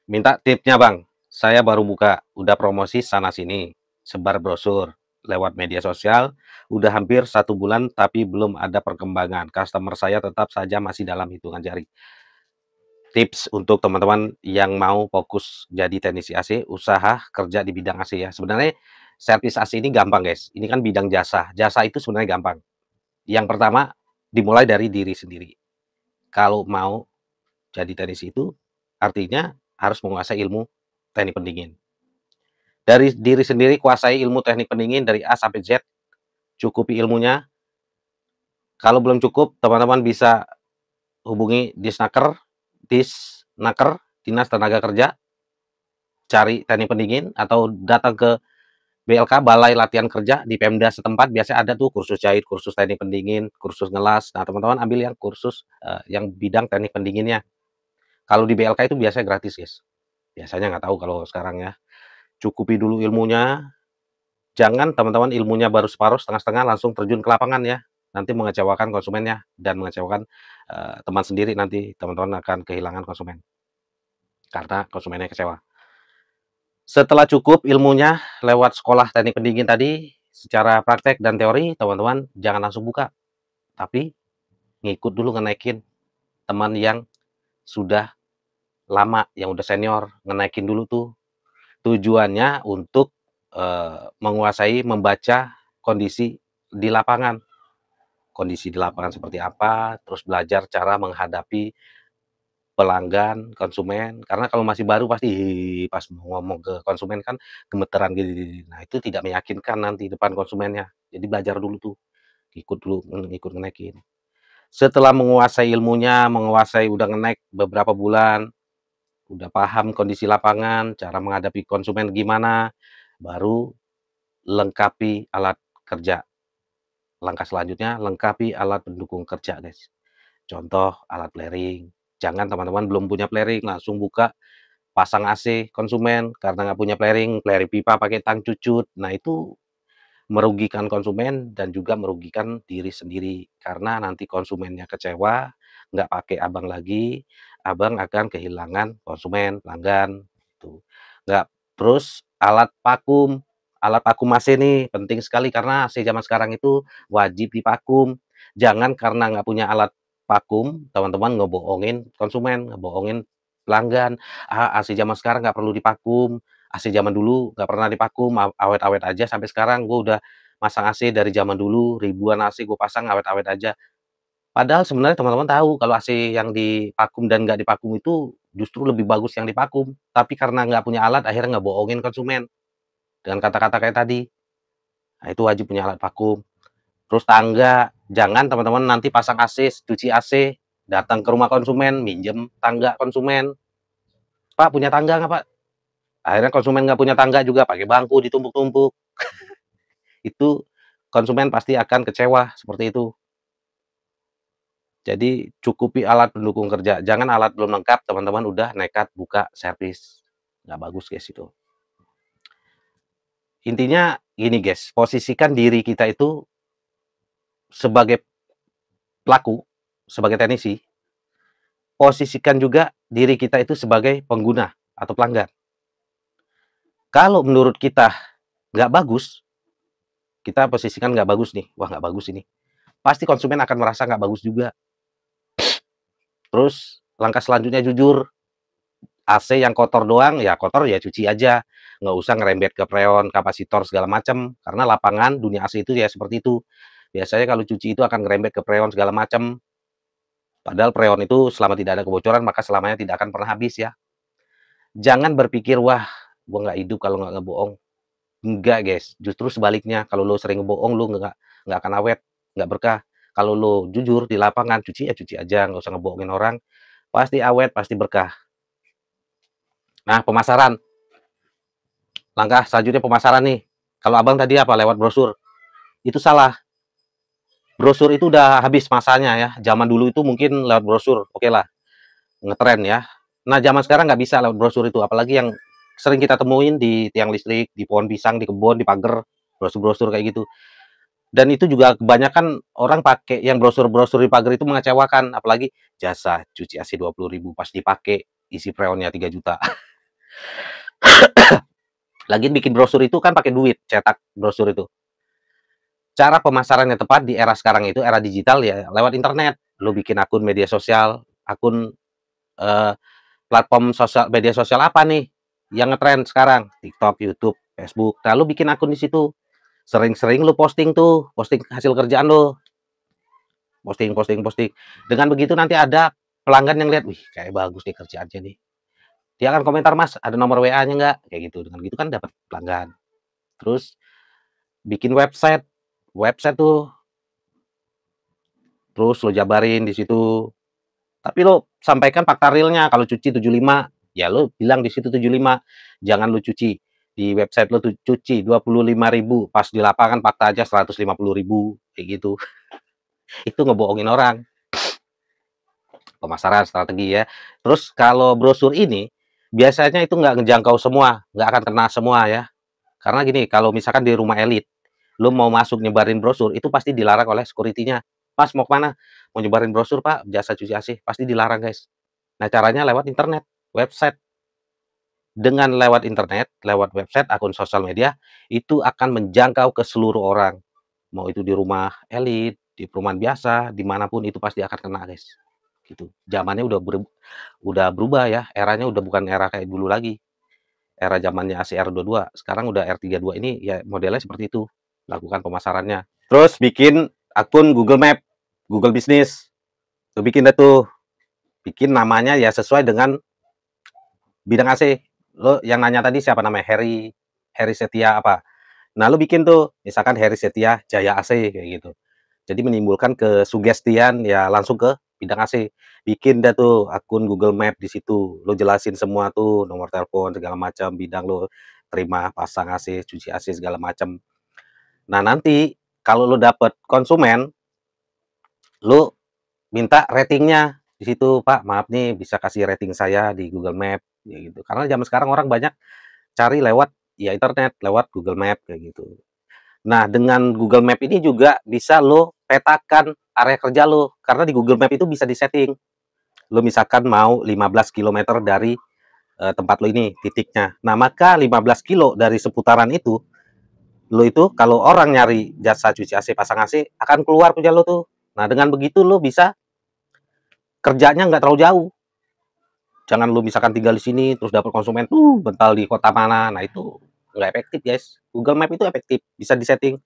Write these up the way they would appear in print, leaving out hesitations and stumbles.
Minta tipsnya Bang, saya baru buka, udah promosi sana-sini, sebar brosur, lewat media sosial, udah hampir 1 bulan tapi belum ada perkembangan. Customer saya tetap saja masih dalam hitungan jari. Tips untuk teman-teman yang mau fokus jadi teknisi AC, usaha kerja di bidang AC ya. Sebenarnya servis AC ini gampang guys, ini kan bidang jasa. Jasa itu sebenarnya gampang. Yang pertama, dimulai dari diri sendiri. Kalau mau jadi teknisi itu, artinya harus menguasai ilmu teknik pendingin. Dari diri sendiri kuasai ilmu teknik pendingin dari A sampai Z, cukupi ilmunya. Kalau belum cukup, teman-teman bisa hubungi Disnaker, Dinas Tenaga Kerja, cari teknik pendingin, atau datang ke BLK, Balai Latihan Kerja, di Pemda setempat, biasanya ada tuh kursus jahit, kursus teknik pendingin, kursus ngelas. Nah, teman-teman ambil yang kursus yang bidang teknik pendinginnya. Kalau di BLK itu biasanya gratis, guys. Biasanya nggak tahu kalau sekarang ya. Cukupi dulu ilmunya. Jangan teman-teman ilmunya baru separuh, setengah-setengah, langsung terjun ke lapangan ya. Nanti mengecewakan konsumennya dan mengecewakan teman sendiri, nanti teman-teman akan kehilangan konsumen. Karena konsumennya kecewa. Setelah cukup ilmunya lewat sekolah teknik pendingin tadi, secara praktek dan teori, teman-teman jangan langsung buka. Tapi ngikut dulu ngenaikin teman yang sudah lama, yang udah senior, ngenaikin dulu tuh. Tujuannya untuk menguasai, membaca kondisi di lapangan. Kondisi di lapangan seperti apa, terus belajar cara menghadapi pelanggan, konsumen. Karena kalau masih baru pasti pas mau ngomong ke konsumen kan gemeteran gitu. Nah, itu tidak meyakinkan nanti depan konsumennya. Jadi belajar dulu tuh, ikut dulu, ikut ngenaikin. Setelah menguasai ilmunya, menguasai udah ngenaik beberapa bulan, udah paham kondisi lapangan, cara menghadapi konsumen gimana, baru lengkapi alat kerja. Langkah selanjutnya, lengkapi alat pendukung kerja, guys. Contoh, alat flaring. Jangan teman-teman belum punya flaring, langsung buka, pasang AC konsumen, karena nggak punya flaring pipa pakai tang cucut. Nah, itu merugikan konsumen dan juga merugikan diri sendiri. Karena nanti konsumennya kecewa, nggak pakai abang lagi, abang akan kehilangan konsumen, pelanggan. Tuh. Nggak. Terus alat vakum AC nih penting sekali karena AC zaman sekarang itu wajib divakum. Jangan karena nggak punya alat vakum, teman-teman ngebohongin konsumen, ngebohongin pelanggan. Ah, AC zaman sekarang nggak perlu divakum. AC zaman dulu nggak pernah divakum, awet-awet aja sampai sekarang. Gue udah masang AC dari zaman dulu, ribuan AC gue pasang awet-awet aja. Padahal sebenarnya teman-teman tahu kalau AC yang divakum dan nggak divakum itu justru lebih bagus yang divakum. Tapi karena nggak punya alat, akhirnya ngebohongin konsumen dengan kata-kata kayak tadi. Nah, itu wajib punya alat vakum. Terus tangga, jangan teman-teman nanti pasang AC, cuci AC, datang ke rumah konsumen, minjem tangga konsumen. Pak, punya tangga nggak, Pak? Akhirnya konsumen nggak punya tangga juga, pakai bangku ditumpuk-tumpuk. Itu konsumen pasti akan kecewa seperti itu. Jadi cukupi alat pendukung kerja. Jangan alat belum lengkap, teman-teman udah nekat buka servis. Nggak bagus guys itu. Intinya gini guys, posisikan diri kita itu sebagai pelaku, sebagai teknisi. Posisikan juga diri kita itu sebagai pengguna atau pelanggan. Kalau menurut kita nggak bagus, kita posisikan nggak bagus nih. Wah, nggak bagus ini. Pasti konsumen akan merasa nggak bagus juga. Terus langkah selanjutnya jujur. AC yang kotor doang, ya kotor ya cuci aja. Nggak usah ngerembet ke freon, kapasitor segala macam. Karena lapangan dunia AC itu ya seperti itu. Biasanya kalau cuci itu akan ngerembet ke freon segala macam. Padahal freon itu selama tidak ada kebocoran, maka selamanya tidak akan pernah habis ya. Jangan berpikir, wah, gua nggak hidup kalau nggak ngebohong. Enggak guys, justru sebaliknya. Kalau lo sering ngebohong, lo nggak akan awet, nggak berkah. Kalau lo jujur di lapangan, cuci ya cuci aja, nggak usah ngebohongin orang. Pasti awet, pasti berkah. Nah, pemasaran. Langkah selanjutnya pemasaran nih. Kalau abang tadi apa? Lewat brosur. Itu salah. Brosur itu udah habis masanya ya. Zaman dulu itu mungkin lewat brosur. Oke lah. Ngetren ya. Nah, zaman sekarang nggak bisa lewat brosur itu. Apalagi yang sering kita temuin di tiang listrik, di pohon pisang, di kebun, di pagar. Brosur-brosur kayak gitu. Dan itu juga kebanyakan orang pakai yang brosur-brosur di pagar itu mengecewakan. Apalagi jasa cuci AC 20.000 pas dipakai isi freonnya 3 juta. Lagian bikin brosur itu kan pakai duit, cetak brosur itu. Cara pemasaran yang tepat di era sekarang itu, era digital ya lewat internet. Lu bikin akun media sosial, akun eh, platform sosial media sosial apa nih yang ngetren sekarang? TikTok, YouTube, Facebook. Nah, lu bikin akun di situ. Sering-sering lu posting tuh, posting hasil kerjaan lu. Posting, posting, posting. Dengan begitu nanti ada pelanggan yang lihat, wih, kayak bagus nih kerjaannya nih. Dia akan komentar, Mas, ada nomor WA-nya nggak? Kayak gitu. Dengan gitu kan dapat pelanggan. Terus bikin website. Website tuh, terus lo jabarin di situ. Tapi lo sampaikan fakta realnya. Kalau cuci 75, ya lo bilang di situ 75. Jangan lo cuci. Di website lo tuh cuci 25.000. Pas di lapangan fakta aja 150.000. Kayak gitu. Itu ngebohongin orang. Pemasaran strategi ya. Terus kalau brosur ini, biasanya itu nggak ngejangkau semua. Nggak akan kena semua ya. Karena gini, kalau misalkan di rumah elit, lo mau masuk nyebarin brosur, itu pasti dilarang oleh security-nya. Mas, mau kemana? Mau nyebarin brosur, Pak, jasa cuci AC. Pasti dilarang, guys. Nah, caranya lewat internet, website. Dengan lewat internet, lewat website, akun sosial media, itu akan menjangkau ke seluruh orang. Mau itu di rumah elit, di perumahan biasa, dimanapun itu pasti akan kena, guys. Gitu. Zamannya udah berubah ya, eranya udah bukan era kayak dulu lagi. Era zamannya ACR22, sekarang udah R32 ini ya modelnya seperti itu, lakukan pemasarannya. Terus bikin akun Google Map, Google Business. Lu bikin deh tuh, bikin namanya ya sesuai dengan bidang AC. Lo yang nanya tadi siapa namanya? Heri Setia apa? Nah, lu bikin tuh, misalkan Heri Setia Jaya AC kayak gitu. Jadi menimbulkan kesugestian ya langsung ke bidang AC. Bikin deh tuh akun Google Map di situ. Lo jelasin semua tuh nomor telepon segala macam, bidang lo terima pasang AC, cuci AC segala macam. Nah, nanti kalau lo dapet konsumen, lo minta ratingnya di situ, Pak. Maaf nih bisa kasih rating saya di Google Map ya gitu. Karena zaman sekarang orang banyak cari lewat ya internet, lewat Google Map kayak gitu. Nah, dengan Google Map ini juga bisa lo petakan area kerja lo. Karena di Google Map itu bisa disetting. Lo misalkan mau 15 kilometer dari tempat lo ini, titiknya. Nah, maka 15 kilo dari seputaran itu, lo itu kalau orang nyari jasa cuci AC, pasang AC, akan keluar punya lo tuh. Nah, dengan begitu lo bisa kerjanya nggak terlalu jauh. Jangan lo misalkan tinggal di sini, terus dapat konsumen tuh bental di kota mana. Nah, itu nggak efektif, guys. Google Map itu efektif, bisa disetting.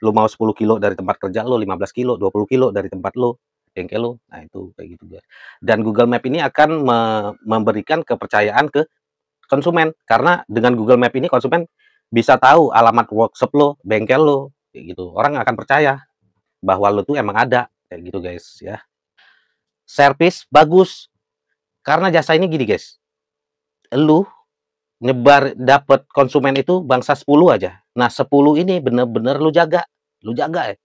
Lu mau 10 kilo dari tempat kerja lo, 15 kilo, 20 kilo dari tempat lo, bengkel lo. Nah, itu kayak gitu, guys. Dan Google Map ini akan memberikan kepercayaan ke konsumen. Karena dengan Google Map ini konsumen bisa tahu alamat workshop lo, bengkel lo, kayak gitu. Orang akan percaya bahwa lo tuh emang ada, kayak gitu, guys, ya. Servis bagus. Karena jasa ini gini, guys. Lu nyebar dapet konsumen itu bangsa 10 aja. Nah, 10 ini bener-bener lu jaga. Lu jaga ya.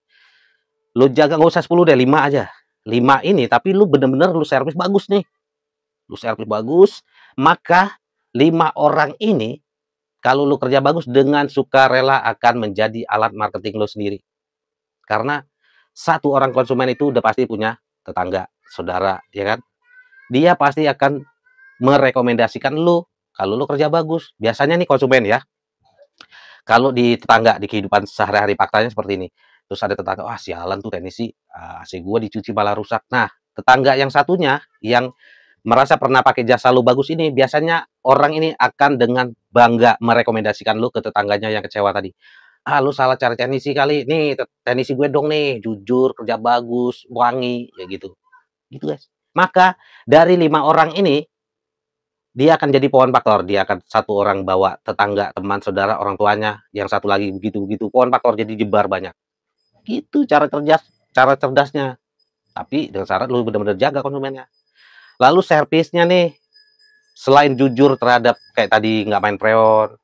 Lu jaga nggak usah 10 deh, 5 aja. 5 ini tapi lu bener-bener lu servis bagus nih. Lu servis bagus, maka 5 orang ini kalau lu kerja bagus dengan sukarela akan menjadi alat marketing lu sendiri. Karena satu orang konsumen itu udah pasti punya tetangga, saudara, ya kan? Dia pasti akan merekomendasikan lu kalau lu kerja bagus. Biasanya nih konsumen ya, kalau di tetangga, di kehidupan sehari-hari faktanya seperti ini. Terus ada tetangga, "Wah, sialan tuh teknisi, AC gua dicuci malah rusak." Nah, tetangga yang satunya yang merasa pernah pakai jasa lu bagus ini, biasanya orang ini akan dengan bangga merekomendasikan lu ke tetangganya yang kecewa tadi. "Ah, lu salah cari teknisi kali. Nih, teknisi gue dong nih, jujur, kerja bagus, wangi." Ya gitu. Gitu, guys. Maka dari 5 orang ini dia akan jadi pohon faktor. Dia akan satu orang bawa tetangga, teman, saudara, orang tuanya, yang satu lagi begitu-begitu. Pohon faktor jadi jebar banyak. Gitu cara cerdasnya. Tapi dengan syarat lu benar-benar jaga konsumennya. Lalu servisnya nih, selain jujur terhadap kayak tadi nggak main freon,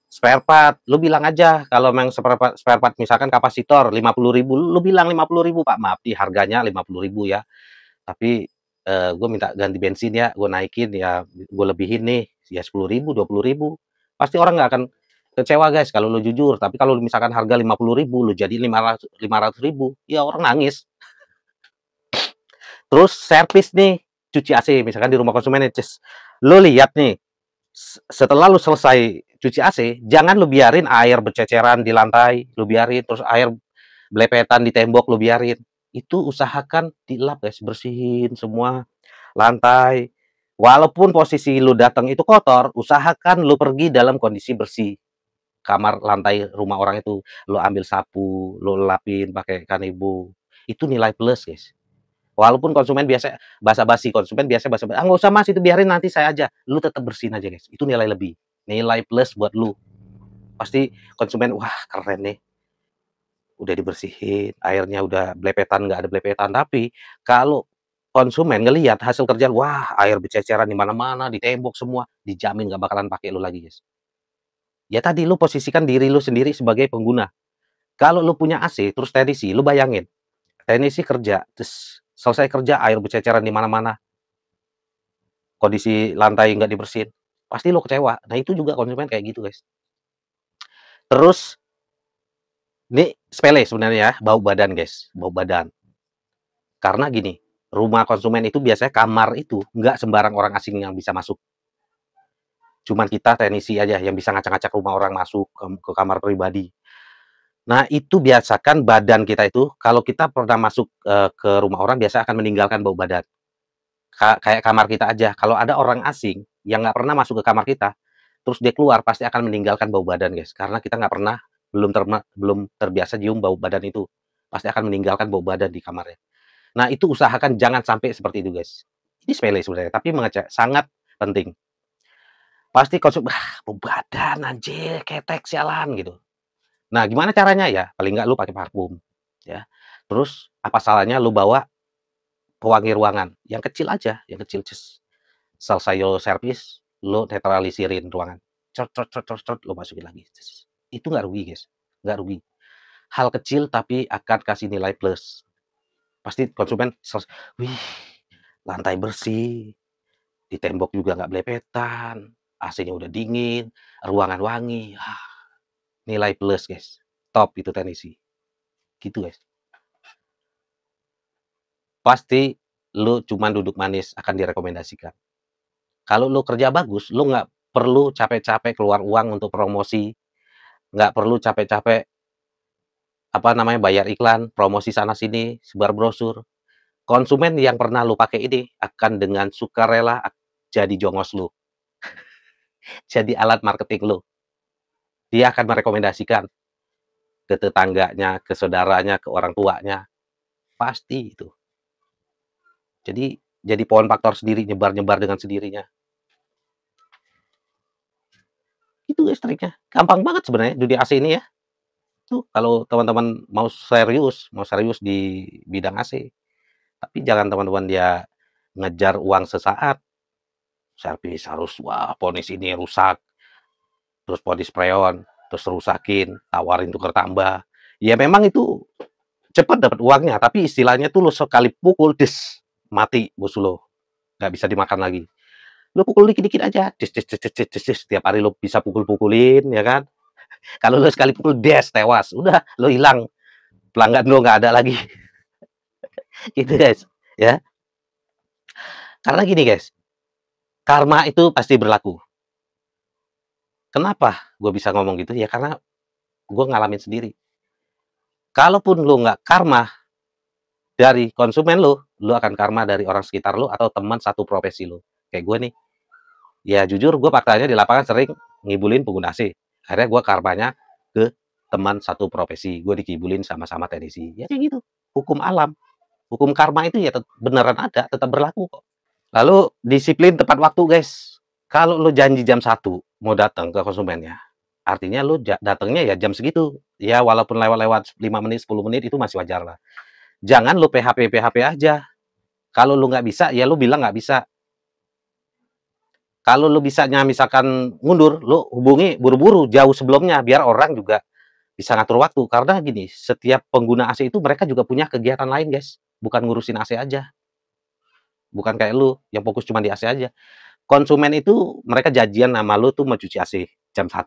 spare part, lu bilang aja kalau memang spare part misalkan kapasitor 50.000, lu bilang 50.000, Pak. Maaf nih harganya 50.000 ya. Tapi gue minta ganti bensin ya, gue naikin ya, gue lebihin nih, ya 10.000, 20.000. Pasti orang nggak akan kecewa, guys, kalau lu jujur. Tapi kalau misalkan harga 50.000, lu jadi 500.000, ya orang nangis. Terus servis nih, cuci AC, misalkan di rumah konsumen, lu lihat nih, Setelah lu selesai cuci AC, jangan lu biarin air berceceran di lantai, lu biarin, terus air belepetan di tembok, lu biarin. Itu usahakan dilap, guys, bersihin semua lantai. Walaupun posisi lu datang itu kotor, usahakan lu pergi dalam kondisi bersih. Kamar lantai rumah orang itu, lu ambil sapu, lu lapin pakai kanebo. Itu nilai plus, guys. Walaupun konsumen biasa basa-basi, konsumen biasa basa-basi, "Ah, nggak usah Mas, itu biarin nanti saya aja." Lu tetap bersihin aja, guys. Itu nilai lebih. Nilai plus buat lu. Pasti konsumen, "Wah, keren nih. Udah dibersihin, airnya udah belepetan, nggak ada belepetan." Tapi kalau konsumen ngelihat hasil kerjaan, wah, air berceceran di mana-mana, di tembok semua, dijamin nggak bakalan pakai lu lagi, guys. Ya tadi, lu posisikan diri lu sendiri sebagai pengguna. Kalau lu punya AC, terus teknisi, lu bayangin, teknisi kerja, terus selesai kerja air berceceran di mana-mana, kondisi lantai nggak dibersihin, pasti lo kecewa. Nah, itu juga konsumen kayak gitu, guys. Terus, ini sepele sebenarnya ya, bau badan, guys, bau badan. Karena gini, rumah konsumen itu biasanya kamar itu nggak sembarang orang asing yang bisa masuk. Cuman kita teknisi aja yang bisa ngacak-ngacak rumah orang masuk ke kamar pribadi. Nah, itu biasakan badan kita itu, kalau kita pernah masuk ke rumah orang, biasa akan meninggalkan bau badan. Kayak kamar kita aja, kalau ada orang asing yang nggak pernah masuk ke kamar kita, terus dia keluar, pasti akan meninggalkan bau badan, guys. Karena kita nggak pernah, belum terbiasa nyium bau badan itu. Pasti akan meninggalkan bau badan di kamarnya. Nah, itu usahakan jangan sampai seperti itu, guys. Ini sepele sebenarnya, tapi sangat penting. Pasti bau badan anjir, ketek, sialan, gitu. Nah, gimana caranya? Ya, paling nggak lu pakai parfum, ya. Terus, apa salahnya lu bawa pewangi ruangan, yang kecil aja, yang kecil, selesai lo servis, lo netralisirin ruangan, lu masukin lagi, itu nggak rugi, guys, nggak rugi. Hal kecil tapi akan kasih nilai plus. Pasti konsumen "Wih, lantai bersih, di tembok juga nggak belepetan, AC-nya udah dingin, ruangan wangi." Nilai plus, guys. Top itu teknisi. Gitu, guys. Pasti lu cuman duduk manis akan direkomendasikan. Kalau lu kerja bagus, lu nggak perlu capek-capek keluar uang untuk promosi, nggak perlu capek-capek, apa namanya, bayar iklan, promosi sana-sini, sebar brosur. Konsumen yang pernah lu pakai ini akan dengan sukarela jadi jongos lu, jadi alat marketing lu. Dia akan merekomendasikan ke tetangganya, ke saudaranya, ke orang tuanya, pasti itu. Jadi pohon faktor sendiri, nyebar-nyebar dengan sendirinya. Itu guys triknya, gampang banget sebenarnya dunia AC ini ya. Tuh kalau teman-teman mau serius di bidang AC, tapi jangan teman-teman dia ngejar uang sesaat, servis harus, wah, ponis ini rusak, terus ponis freon, terus rusakin, tawarin tuker tambah. Ya memang itu cepat dapat uangnya, tapi istilahnya tuh lo sekali pukul, des, mati bos lo, nggak bisa dimakan lagi. Lo pukul dikit-dikit aja, des, des, des, des, des, des, des, setiap hari lo bisa pukul-pukulin, ya kan? Kalau lo sekali pukul, des, tewas, udah, lo hilang, pelanggan lo nggak ada lagi. Gitu guys, ya. Karena gini guys, karma itu pasti berlaku. Kenapa gue bisa ngomong gitu? Ya karena gue ngalamin sendiri. Kalaupun lo nggak karma dari konsumen lo akan karma dari orang sekitar lo atau teman satu profesi lo. Kayak gue nih, ya jujur gue faktanya di lapangan sering ngibulin pengguna AC. Akhirnya gue karmanya ke teman satu profesi. Gue dikibulin sama-sama teknisi. Ya kayak gitu. Hukum alam. Hukum karma itu ya beneran ada, tetap berlaku kok. Lalu disiplin tepat waktu, guys. Kalau lo janji jam 1 mau datang ke konsumennya, artinya lo datangnya ya jam segitu. Ya walaupun lewat-lewat 5 menit, 10 menit itu masih wajar lah. Jangan lo PHP aja. Kalau lo nggak bisa, ya lo bilang nggak bisa. Kalau lo bisanya misalkan mundur, lo hubungi buru-buru jauh sebelumnya biar orang juga bisa ngatur waktu. Karena gini, setiap pengguna AC itu mereka juga punya kegiatan lain, guys. Bukan ngurusin AC aja. Bukan kayak lu yang fokus cuma di AC aja. Konsumen itu mereka janjian sama lu tuh mau cuci AC jam 1.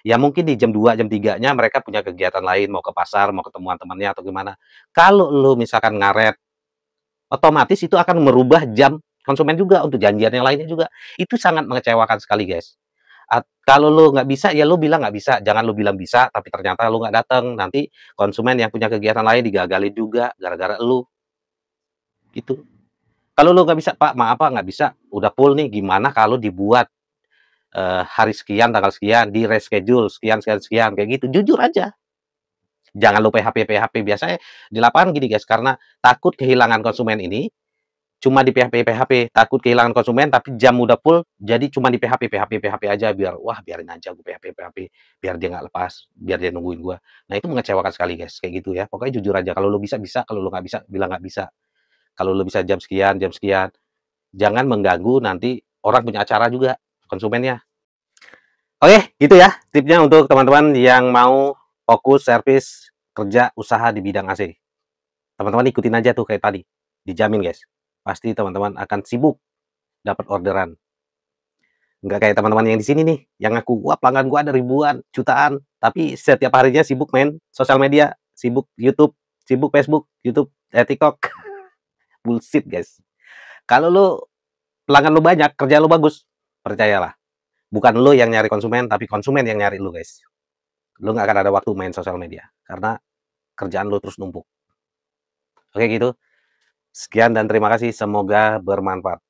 Ya mungkin di jam 2, jam 3-nya mereka punya kegiatan lain, mau ke pasar, mau ketemuan temannya atau gimana. Kalau lu misalkan ngaret, otomatis itu akan merubah jam konsumen juga untuk janjian yang lainnya juga. Itu sangat mengecewakan sekali, guys. Kalau lu nggak bisa, ya lu bilang nggak bisa. Jangan lu bilang bisa, tapi ternyata lu nggak datang. Nanti konsumen yang punya kegiatan lain digagalin juga gara-gara lu, gitu. Kalau lu nggak bisa, "Pak, maaf Pak, nggak bisa, udah full nih." Gimana kalau dibuat, hari sekian, tanggal sekian, di-reschedule sekian sekian sekian, kayak gitu. Jujur aja. Jangan lu PHP-PHP. Biasanya di lapangan gini guys, karena takut kehilangan konsumen ini, cuma di PHP-PHP, takut kehilangan konsumen, tapi jam udah full, jadi cuma di PHP-PHP-PHP aja biar, wah biarin aja gue PHP-PHP, biar dia nggak lepas, biar dia nungguin gua. Nah itu mengecewakan sekali guys, kayak gitu ya. Pokoknya jujur aja, kalau lu bisa, bisa, kalau lu nggak bisa, bilang nggak bisa. Kalau lu bisa jam sekian, jangan mengganggu nanti orang punya acara juga, konsumennya. Oke, gitu ya tipsnya untuk teman-teman yang mau fokus servis kerja usaha di bidang AC. Teman-teman ikutin aja tuh kayak tadi, dijamin guys. Pasti teman-teman akan sibuk dapat orderan. Nggak kayak teman-teman yang di sini nih, yang ngaku, wah pelanggan gua ada ribuan, jutaan, tapi setiap harinya sibuk main sosial media, sibuk YouTube, sibuk Facebook, YouTube, TikTok. Bullshit guys. Kalau lu pelanggan lu banyak, kerja lu bagus, percayalah. Bukan lu yang nyari konsumen, tapi konsumen yang nyari lu guys. Lu nggak akan ada waktu main sosial media, karena kerjaan lu terus numpuk. Oke gitu. Sekian dan terima kasih, semoga bermanfaat.